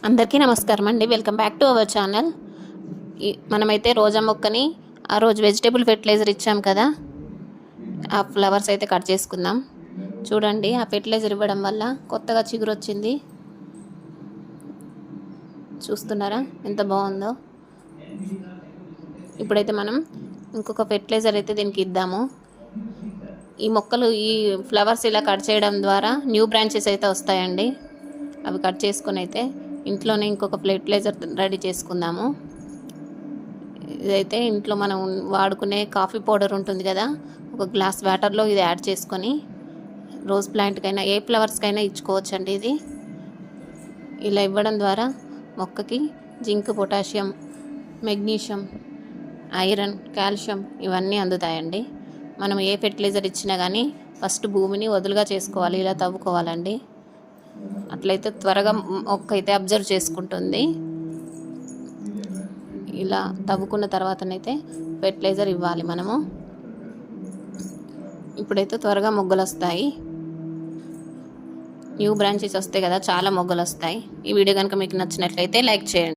అందరికీ నమస్కారం అండి. Welcome back to our channel. మనమైతే రోజా మొక్కని ఆ రోజు వెజిటేబుల్ ఫెర్టిలైజర్ ఇచ్చాం కదా, ఆ ఫ్లవర్స్ అయితే కట్ చేసుకుందాం. చూడండి, ఆ ఫెర్టిలైజర్ ఇవ్వడం వల్ల కొత్తగా చిగురు వచ్చింది. చూస్తున్నారా ఎంత బాగుందో. ఇప్పుడైతే మనం ఇంకొక ఫెర్టిలైజర్ అయితే దీనికి ఇద్దాము. ఈ మొక్కలు, ఈ ఫ్లవర్స్ ఇలా కట్ చేయడం ద్వారా న్యూ బ్రాంచెస్ అయితే వస్తాయండి. అవి కట్ చేసుకొని అయితే ఇంట్లోనే ఇంకొక ఫెర్టిలైజర్ రెడీ చేసుకుందాము. ఇదైతే ఇంట్లో మనం వాడుకునే కాఫీ పౌడర్ ఉంటుంది కదా, ఒక గ్లాస్ వాటర్లో ఇది యాడ్ చేసుకొని రోజ్ ప్లాంట్కైనా ఏ ఫ్లవర్స్కైనా ఇచ్చుకోవచ్చండి. ఇది ఇలా ఇవ్వడం ద్వారా మొక్కకి zinc, potassium, magnesium, iron, calcium ఇవన్నీ అందుతాయండి. మనం ఏ ఫెర్టిలైజర్ ఇచ్చినా కానీ ఫస్ట్ భూమిని వదులుగా చేసుకోవాలి, ఇలా తవ్వుకోవాలండి. అట్లయితే త్వరగా మొక్క అయితే అబ్జర్వ్ చేసుకుంటుంది. ఇలా తవ్వుకున్న తర్వాతనైతే ఫెర్టిలైజర్ ఇవ్వాలి మనము. ఇప్పుడైతే త్వరగా మొగ్గలు వస్తాయి, న్యూ బ్రాంచెస్ వస్తాయి కదా, చాలా మొగ్గలు వస్తాయి. ఈ వీడియో కనుక మీకు నచ్చినట్లయితే లైక్ చేయండి.